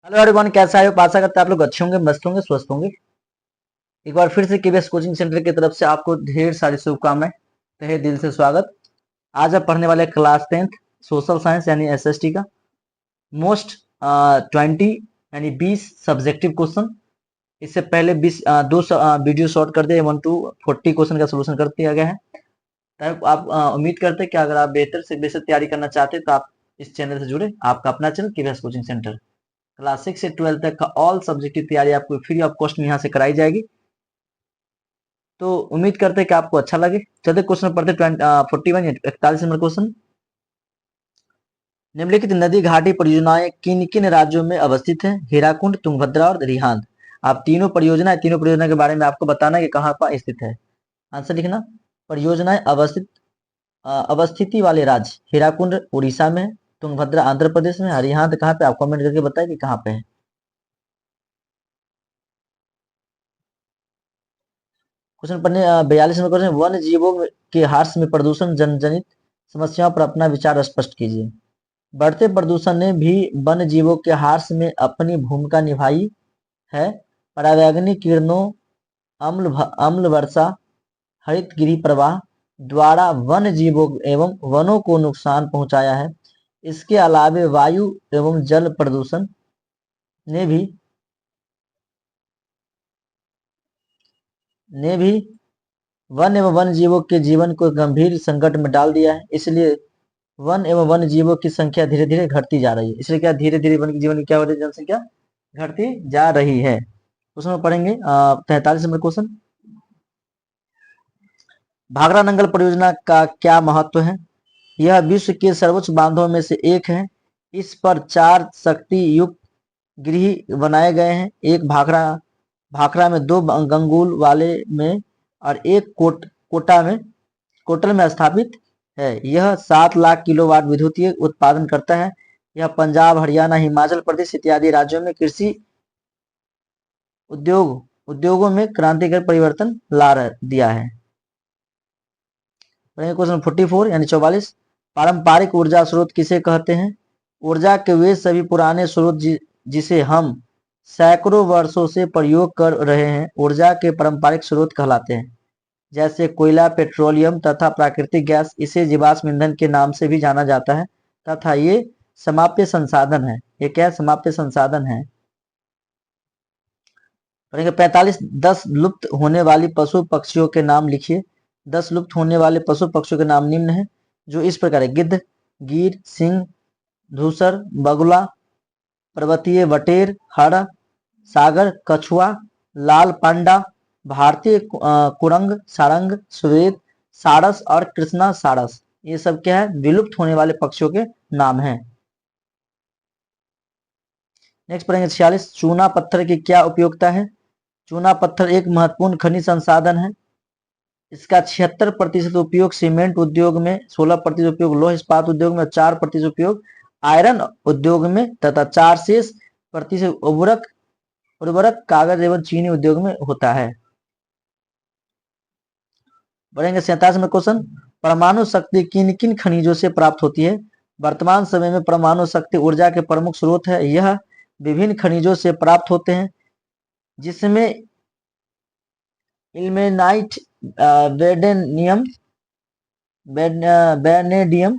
Hello everyone, कैसा है? आशा करते हैं आप लोग अच्छे होंगे, मस्त होंगे, स्वस्थ होंगे। एक बार फिर से केबीएस कोचिंग सेंटर की तरफ से आपको ढेर सारी शुभकामनाएं, तहे दिल से स्वागत। आज आप पढ़ने वाले क्लास 10th सोशल साइंस यानी एसएसटी का मोस्ट 20 यानी 20 सब्जेक्टिव क्वेश्चन। इससे पहले 20 दो वीडियो शॉर्ट कर दिए, 1 to 40 क्वेश्चन का सोल्यूशन कर दिया गया है। तब आप उम्मीद करते हैं कि अगर आप बेहतर से बेहतर तैयारी करना चाहते हैं तो आप इस चैनल से जुड़े। आपका अपना channel KBS coaching centre class 6 से 12 तक का ऑल सब्जेक्ट की तैयारी आपको फ्री ऑफ कॉस्ट में यहाँ से कराई जाएगी। तो उम्मीद करते हैं कि आपको अच्छा लगे। चलिए क्वेश्चन पढ़ते 41 41 नंबर क्वेश्चन। निम्नलिखित नदी घाटी परियोजनाएं किन किन राज्यों में अवस्थित हैं? हीराकुंड, तुंगभद्रा और रिहांद। आप तीनों परियोजना के बारे में आपको बताना है कि कहाँ पर स्थित है। आंसर लिखना। परियोजनाएं अवस्थिति वाले राज्य हीराकुंड उड़ीसा में है, तुंगभद्रा आंध्र प्रदेश में, रिहांद कहाँ पे? आप कमेंट करके बताएं कि कहाँ पे है। क्वेश्चन पढ़ने 42 नंबर क्वेश्चन। वन्य जीवों के हार्स में प्रदूषण जनित समस्याओं पर अपना विचार स्पष्ट कीजिए। बढ़ते प्रदूषण ने भी वन्य जीवों के हार्स में अपनी भूमिका निभाई है। परावैंगनी किरणों, अम्ल वर्षा, हरित गृह प्रवाह द्वारा वन्य जीवों एवं वनों को नुकसान पहुंचाया है। इसके अलावे वायु एवं जल प्रदूषण ने भी ने भी वन एवं वन्य जीवों के जीवन को गंभीर संकट में डाल दिया है। इसलिए वन एवं वन्य जीवों की संख्या धीरे धीरे घटती जा रही है। इसलिए क्या धीरे धीरे वन के जीवन की क्या हो रही है? जनसंख्या घटती जा रही है। उसमें पढ़ेंगे 43 नंबर क्वेश्चन। भाखड़ा नंगल परियोजना का क्या महत्व है? यह विश्व के सर्वोच्च बांधों में से एक है। इस पर 4 शक्ति युक्त गृह बनाए गए हैं। एक भाखड़ा में, 2 गंगुल वाले में और एक कोटल में स्थापित है। यह 7 लाख किलोवाट विद्युतीय उत्पादन करता है। यह पंजाब, हरियाणा, हिमाचल प्रदेश इत्यादि राज्यों में कृषि उद्योगों में क्रांतिकारी परिवर्तन दिया है। क्वेश्चन 44 यानी 44। पारंपरिक ऊर्जा स्रोत किसे कहते हैं? ऊर्जा के वे सभी पुराने स्रोत जिसे हम सैकड़ों वर्षों से प्रयोग कर रहे हैं ऊर्जा के पारंपरिक स्रोत कहलाते हैं। जैसे कोयला, पेट्रोलियम तथा प्राकृतिक गैस। इसे जीवाश्म ईंधन के नाम से भी जाना जाता है तथा ये समाप्य संसाधन है। ये क्या? समाप्य संसाधन है। 45। 10 लुप्त होने वाली पशु पक्षियों के नाम लिखिए। 10 लुप्त होने वाले पशु पक्षियों के नाम निम्न है, जो इस प्रकार है। गिद्ध, गिर, सिंह, धूसर, बगुला, पर्वतीय बटेर, हड़, सागर कछुआ, लाल पांडा, भारतीय कुरंग, सारंग, श्वेत सारस और कृष्णा सारस। ये सब क्या है? विलुप्त होने वाले पक्षियों के नाम हैं। नेक्स्ट पढ़ेंगे 46। चूना पत्थर की क्या उपयोगिता है? चूना पत्थर एक महत्वपूर्ण खनिज संसाधन है। इसका 76% उपयोग सीमेंट उद्योग में, 16% उपयोग लौह इस्पात उद्योग में, 4% उपयोग आयरन उद्योग में तथा 4% उर्वरक कागज एवं चीनी उद्योग में होता है। बढ़ेंगे 47 में क्वेश्चन। परमाणु शक्ति किन किन खनिजों से प्राप्त होती है? वर्तमान समय में परमाणु शक्ति ऊर्जा के प्रमुख स्रोत है। यह विभिन्न खनिजों से प्राप्त होते हैं, जिसमें ilmenite, vanadium,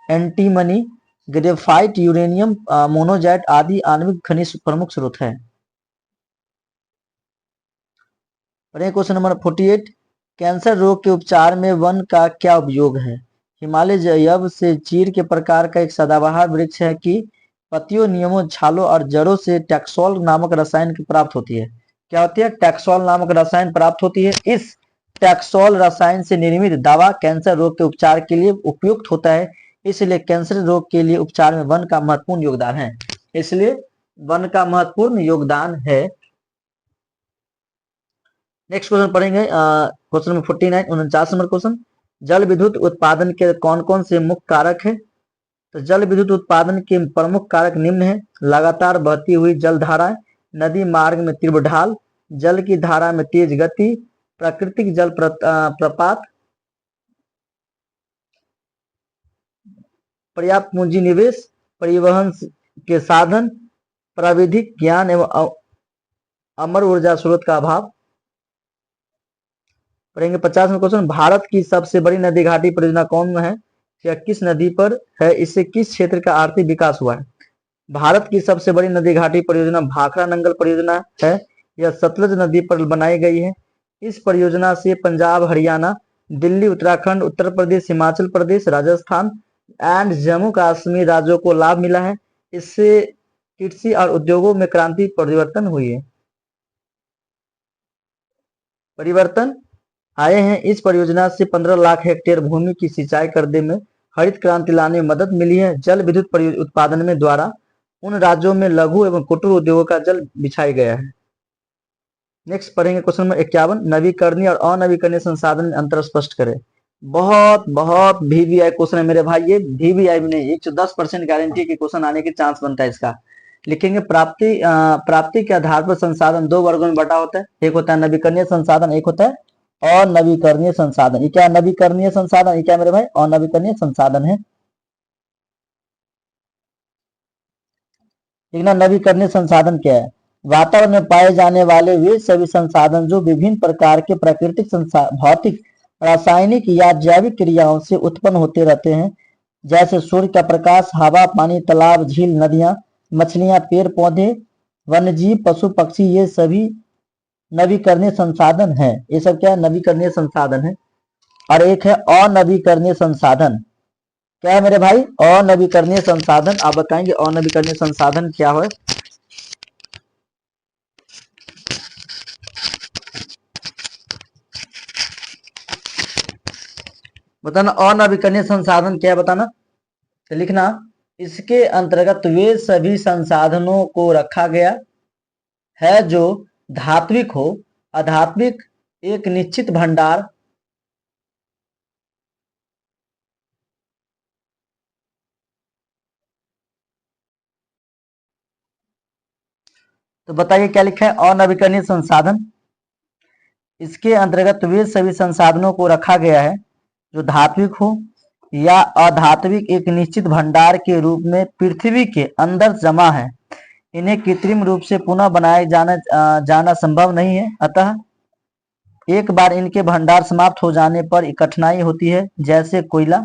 antimony, graphite, uranium, monazite आदि आणविक खनिज प्रमुख स्रोत है। Question number 48। कैंसर रोग के उपचार में वन का क्या उपयोग है? हिमालय जयब से चीड़ के प्रकार का एक सदाबहार वृक्ष है कि पत्तियों, नियमों, छालों और जड़ों से टैक्सोल नामक रसायन की प्राप्त होती है। क्या होती है? टैक्सोल नामक रसायन प्राप्त होती है। इस टैक्सोल रसायन से निर्मित दवा कैंसर रोग के उपचार के लिए उपयुक्त होता है। इसलिए कैंसर रोग के लिए उपचार में वन का महत्वपूर्ण योगदान है। इसलिए वन का महत्वपूर्ण योगदान है। नेक्स्ट क्वेश्चन पढ़ेंगे क्वेश्चन नंबर 49 49 नंबर क्वेश्चन। जल विद्युत उत्पादन के कौन कौन से मुख्य कारक है? तो जल विद्युत उत्पादन के प्रमुख कारक निम्न है। लगातार बहती हुई जल धाराएं, नदी मार्ग में तीव्र ढाल, जल की धारा में तेज गति, प्राकृतिक जल प्रपात, पर्याप्त पूंजी निवेश, परिवहन के साधन, प्राविधिक ज्ञान एवं अमर ऊर्जा स्रोत का अभाव। पढ़ेंगे 50 में क्वेश्चन, भारत की सबसे बड़ी नदी घाटी परियोजना कौन है या किस नदी पर है, इससे किस क्षेत्र का आर्थिक विकास हुआ है। भारत की सबसे बड़ी नदी घाटी परियोजना भाखड़ा नंगल परियोजना है। यह सतलज नदी पर बनाई गई है। इस परियोजना से पंजाब, हरियाणा, दिल्ली, उत्तराखंड, उत्तर प्रदेश, हिमाचल प्रदेश, राजस्थान एंड जम्मू कश्मीर राज्यों को लाभ मिला है। इससे कृषि और उद्योगों में क्रांति परिवर्तन हुई है, परिवर्तन आए हैं। इस परियोजना से 15 लाख हेक्टेयर भूमि की सिंचाई करने में हरित क्रांति लाने में मदद मिली है। जल विद्युत उत्पादन में द्वारा उन राज्यों में लघु एवं कुटीर उद्योगों का जल बिछाया गया है। नेक्स्ट पढ़ेंगे क्वेश्चन नंबर 51, नवीकरणीय और अनवीकरणीय संसाधन में अंतर स्पष्ट करें। बहुत बहुत VVI क्वेश्चन है मेरे भाई, ये VVI में नहीं, 110% गारंटी के क्वेश्चन आने के चांस बनता है इसका। लिखेंगे प्राप्ति के आधार पर संसाधन दो वर्गों में बटा होता है। एक होता है नवीकरणीय संसाधन, एक होता है अनवीकरणीय संसाधन। ये क्या नवीकरणीय संसाधन, ये क्या मेरे भाई अनवीकरणीय संसाधन है। नवीकरणीय संसाधन क्या है, वातावरण में पाए जाने वाले वे सभी संसाधन जो विभिन्न प्रकार के प्राकृतिक भौतिक, रासायनिक या जैविक क्रियाओं से उत्पन्न होते रहते हैं, जैसे सूर्य का प्रकाश, हवा, पानी, तालाब, झील, नदियां, मछलियां, पेड़ पौधे, वन्यजीव, पशु पक्षी, ये सभी नवीकरणीय संसाधन है। ये सब क्या है, नवीकरणीय संसाधन है। और एक है अनवीकरणीय संसाधन। क्या है मेरे भाई, अनवीकरणीय संसाधन। आप बताएंगे अनवीकरणीय संसाधन क्या है। बताना अनवीकरणीय संसाधन क्या है, बताना। तो लिखना, इसके अंतर्गत वे सभी संसाधनों को रखा गया है जो धात्विक हो, अधात्विक, एक निश्चित भंडार तो बताइए क्या लिखा है, अनवीकरणीय संसाधन। इसके अंतर्गत वे सभी संसाधनों को रखा गया है जो धात्विक हो या अधात्विक, एक निश्चित भंडार के रूप में पृथ्वी के अंदर जमा है। इन्हें कृत्रिम रूप से पुनः बनाए जाना संभव नहीं है। अतः एक बार इनके भंडार समाप्त हो जाने पर कठिनाई होती है, जैसे कोयला,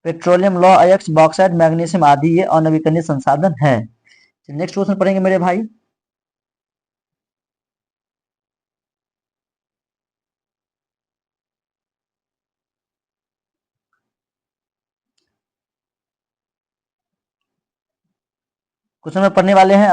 पेट्रोलियम, लौह अयस्क, बॉक्साइट, मैग्नीशियम आदि ये अनवीकरणीय संसाधन है। नेक्स्ट क्वेश्चन पढ़ेंगे मेरे भाई। क्वेश्चन में पढ़ने वाले हैं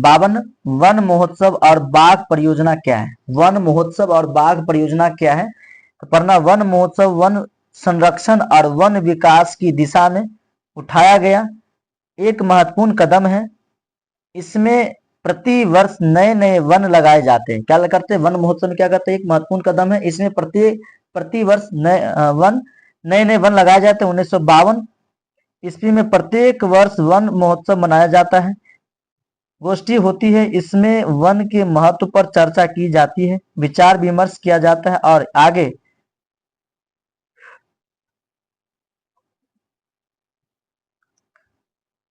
52, वन महोत्सव और बाघ परियोजना क्या है। वन महोत्सव और बाघ परियोजना क्या है, तो पढ़ना, वन महोत्सव वन संरक्षण और वन विकास की दिशा में उठाया गया एक महत्वपूर्ण कदम है। इसमें प्रति वर्ष नए नए वन लगाए जाते हैं। क्या करते हैं, वन महोत्सव में क्या करते हैं, एक महत्वपूर्ण कदम है। इसमें प्रति वर्ष नए नए वन लगाए जाते हैं। 1952 ईस्वी में प्रत्येक वर्ष वन महोत्सव मनाया जाता है। गोष्ठी होती है, इसमें वन के महत्व पर चर्चा की जाती है, विचार विमर्श किया जाता है और आगे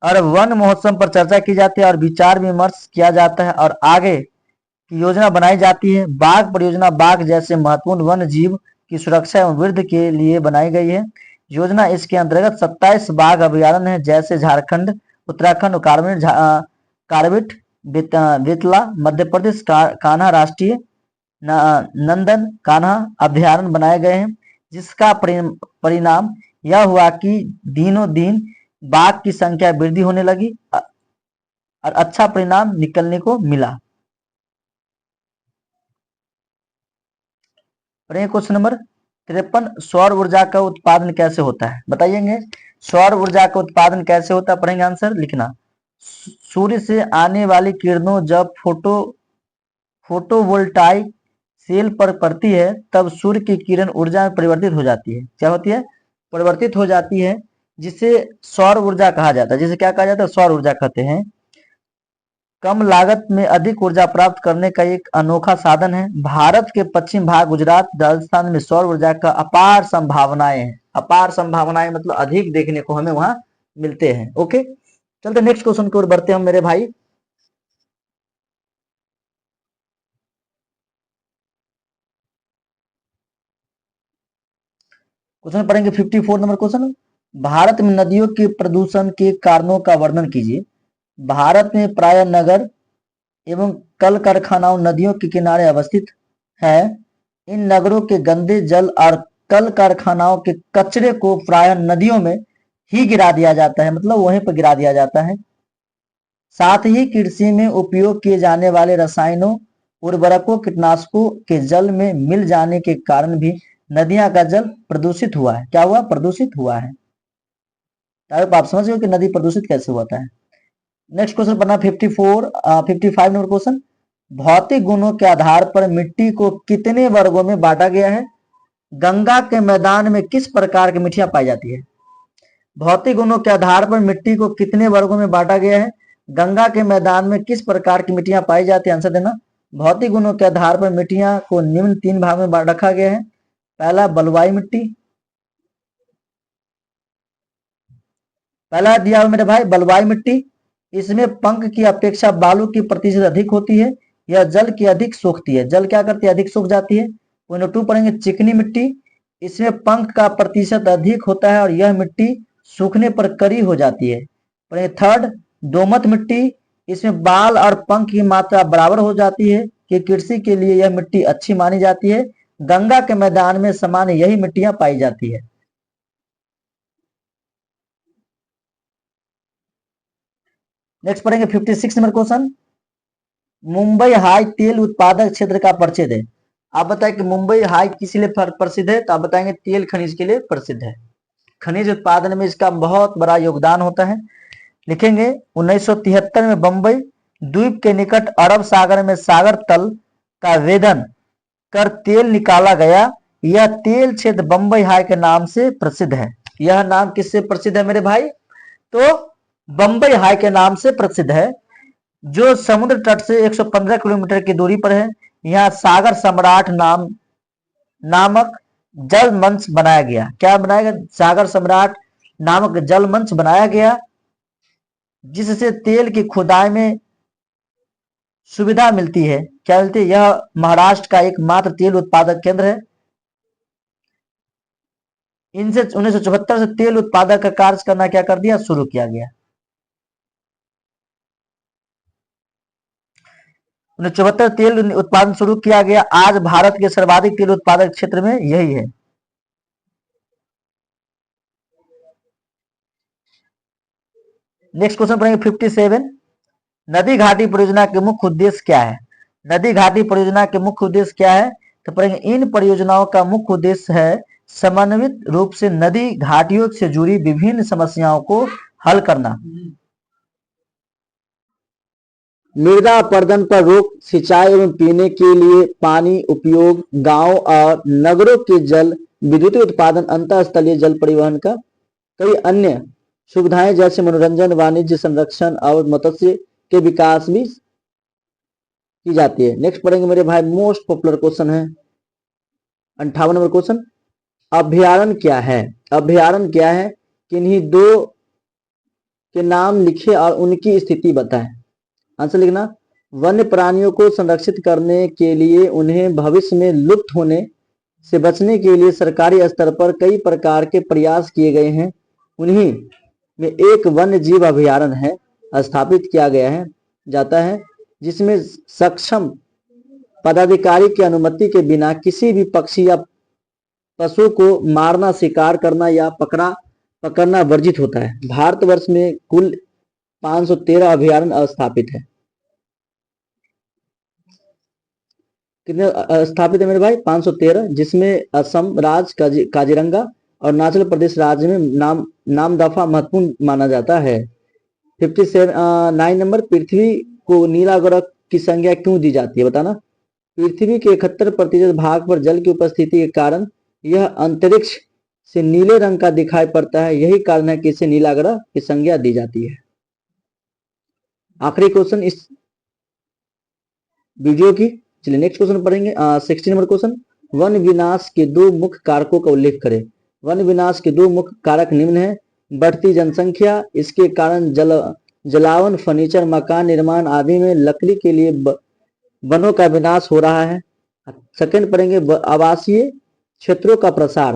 और वन महोत्सव पर चर्चा की जाती है और विचार विमर्श किया जाता है और आगे की योजना बनाई जाती है। बाघ परियोजना बाघ जैसे महत्वपूर्ण वन जीव की सुरक्षा एवं वृद्धि के लिए बनाई गई है। योजना इसके अंतर्गत 27 बाघ अभ्यारण्य है, जैसे झारखंड, उत्तराखंड, कार्बेट, बेतला, मध्य प्रदेश, कान्हा राष्ट्रीय नंदन कान्हा अभ्यारण्य बनाए गए हैं, जिसका परिणाम यह हुआ कि दिनों दिन बाघ की संख्या वृद्धि होने लगी और अच्छा परिणाम निकलने को मिला। क्वेश्चन नंबर 53, सौर ऊर्जा का उत्पादन कैसे होता है, बताइएंगे। सौर ऊर्जा का उत्पादन कैसे होता है, पढ़ेंगे आंसर लिखना। सूर्य से आने वाली किरणों जब फोटोवोल्टाइक सेल पर पड़ती है तब सूर्य की किरण ऊर्जा में परिवर्तित हो जाती है। क्या होती है, परिवर्तित हो जाती है, जिसे सौर ऊर्जा कहा जाता है। जिसे क्या कहा जाता है, सौर ऊर्जा कहते हैं। कम लागत में अधिक ऊर्जा प्राप्त करने का एक अनोखा साधन है। भारत के पश्चिम भाग, गुजरात, राजस्थान में सौर ऊर्जा का अपार संभावनाएं हैं। अपार संभावनाएं मतलब अधिक देखने को हमें वहां मिलते हैं। ओके, चलते नेक्स्ट क्वेश्चन की ओर बढ़ते हैं मेरे भाई। क्वेश्चन पढ़ेंगे 54 नंबर क्वेश्चन। भारत में नदियों के प्रदूषण के कारणों का वर्णन कीजिए। भारत में प्राय नगर एवं कल कारखानाओं नदियों के किनारे अवस्थित है। इन नगरों के गंदे जल और कल कारखानाओं के कचरे को प्राय नदियों में ही गिरा दिया जाता है, मतलब वहीं पर गिरा दिया जाता है। साथ ही कृषि में उपयोग किए जाने वाले रसायनों, उर्वरकों, कीटनाशकों के जल में मिल जाने के कारण भी नदियां का जल प्रदूषित हुआ है। क्या हुआ? प्रदूषित हुआ है। आप समझ गए कि नदी प्रदूषित कैसे होता है। नेक्स्ट क्वेश्चन पढ़ना 55 नंबर क्वेश्चन। भौतिक गुणों के आधार पर मिट्टी को कितने वर्गों में बांटा गया है? गंगा के मैदान में किस प्रकार की मिट्टियां पाई जाती है? भौतिक गुणों के आधार पर मिट्टी को कितने वर्गों में बांटा गया है? गंगा के मैदान में किस प्रकार की मिट्टियां पाई जाती है? आंसर देना। भौतिक गुणों के आधार पर मिट्टियां को निम्न 3 भाग में बांट रखा गया है। पहला बलुआई मिट्टी, पहला दिया हुआ मेरे भाई बलुआई मिट्टी। इसमें पंख की अपेक्षा बालू की प्रतिशत अधिक होती है। यह जल की अधिक सोखती है। जल क्या करती है? अधिक सूख जाती है। पॉइंट 2 पढ़ेंगे चिकनी मिट्टी। इसमें पंख का प्रतिशत अधिक होता है और यह मिट्टी सूखने पर कड़ी हो जाती है। पढ़ेंगे थर्ड दोमट मिट्टी। इसमें बाल और पंख की मात्रा बराबर हो जाती है कि कृषि के लिए यह मिट्टी अच्छी मानी जाती है। गंगा के मैदान में सामान्य यही मिट्टियां पाई जाती है। नेक्स्ट पढ़ेंगे 56 नंबर क्वेश्चन। मुंबई हाई तेल उत्पादक क्षेत्र का परिचय दें। आप बताएं कि मुंबई हाई किस लिए प्रसिद्ध है? तो आप बताएंगे तेल खनिज के लिए प्रसिद्ध है। खनिज उत्पादन में इसका बहुत बड़ा योगदान होता है। लिखेंगे 1973 में बंबई द्वीप के निकट अरब सागर में सागर तल का वेधन कर तेल निकाला गया। यह तेल क्षेत्र बंबई हाई के नाम से प्रसिद्ध है। यह नाम किससे प्रसिद्ध है मेरे भाई? तो बंबई हाई के नाम से प्रसिद्ध है, जो समुद्र तट से 115 किलोमीटर की दूरी पर है। यहाँ सागर सम्राट नामक जल मंच बनाया गया। क्या बनाया गया? सागर सम्राट नामक जल मंच बनाया गया, जिससे तेल की खुदाई में सुविधा मिलती है। क्या मिलती है? यह महाराष्ट्र का एकमात्र तेल उत्पादक केंद्र है। इनसे 1974 से तेल उत्पादक का कार्य करना क्या कर दिया? शुरू किया गया। 1974 तेल उत्पादन शुरू किया गया। आज भारत के सर्वाधिक तेल उत्पादक क्षेत्र में यही है। नेक्स्ट क्वेश्चन पढ़ेंगे 57। नदी घाटी परियोजना के मुख्य उद्देश्य क्या है? नदी घाटी परियोजना के मुख्य उद्देश्य क्या है? तो पढ़ेंगे इन परियोजनाओं का मुख्य उद्देश्य है समन्वित रूप से नदी घाटियों से जुड़ी विभिन्न समस्याओं को हल करना, मृदा अपरदन पर रोक, सिंचाई एवं पीने के लिए पानी उपयोग, गांव और नगरों के जल विद्युत उत्पादन, अंतःस्थलीय जल परिवहन का कई अन्य सुविधाएं जैसे मनोरंजन, वाणिज्य, संरक्षण और मत्स्य के विकास भी की जाती है। नेक्स्ट पढ़ेंगे मेरे भाई मोस्ट पॉपुलर क्वेश्चन है 58 नंबर क्वेश्चन। अभ्यारण्य क्या है? अभ्यारण्य क्या है? किन्हीं दो के नाम लिखे और उनकी स्थिति बताएं। आंसर लिखना। वन्य प्राणियों को संरक्षित करने के लिए उन्हें भविष्य में लुप्त होने से बचने के लिए सरकारी स्तर पर कई प्रकार के प्रयास किए गए हैं। उन्हीं में एक वन्य जीव अभ्यारण्य है स्थापित किया गया है जाता है, जिसमें सक्षम पदाधिकारी की अनुमति के बिना किसी भी पक्षी या पशु को मारना, शिकार करना या पकड़ना वर्जित होता है। भारतवर्ष में कुल 513 अभ्यारण्य स्थापित है। कितने स्थापित है मेरे भाई? 513, जिसमें असम राज्य काजीरंगा और अरुणाचल प्रदेश राज्य में नामदफा महत्वपूर्ण माना जाता है। 59 नंबर। पृथ्वी को नीला ग्रह की संज्ञा क्यों दी जाती है? बताना। पृथ्वी के 71% भाग पर जल की उपस्थिति के कारण यह अंतरिक्ष से नीले रंग का दिखाई पड़ता है। यही कारण है कि इसे नीला ग्रह की संज्ञा दी जाती है। आखिरी क्वेश्चन इस वीडियो की। चलिए नेक्स्ट क्वेश्चन पढ़ेंगे 60 नंबर क्वेश्चन। वन विनाश के दो मुख्य कारकों का उल्लेख करें। वन विनाश के दो मुख्य कारक निम्न है। बढ़ती जनसंख्या, इसके कारण जलावन, फर्नीचर, मकान निर्माण आदि में लकड़ी के लिए वनों का विनाश हो रहा है। सेकंड पढ़ेंगे आवासीय क्षेत्रों का प्रसार।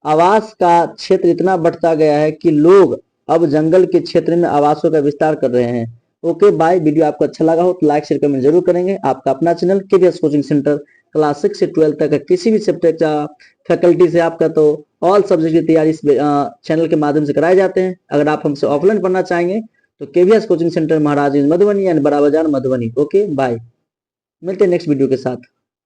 आवास का क्षेत्र इतना बढ़ता गया है कि लोग अब जंगल के क्षेत्र में आवासों का विस्तार कर रहे हैं। Okay bye. वीडियो आपको अच्छा लगा हो तो लाइक शेयर कमेंट जरूर करेंगे। आपका अपना channel KVS coaching centre class 6 से 12 तक का किसी भी सब्जेक्ट का फैकल्टी से आपका तो ऑल सब्जेक्ट की तैयारी इस चैनल के माध्यम से कराए जाते हैं। अगर आप हमसे ऑफलाइन पढ़ना चाहेंगे तो KVS coaching centre Maharajganj Madhubani and बड़ा बाजार मधुबनी। Okay bye. मिलते हैं नेक्स्ट वीडियो के साथ।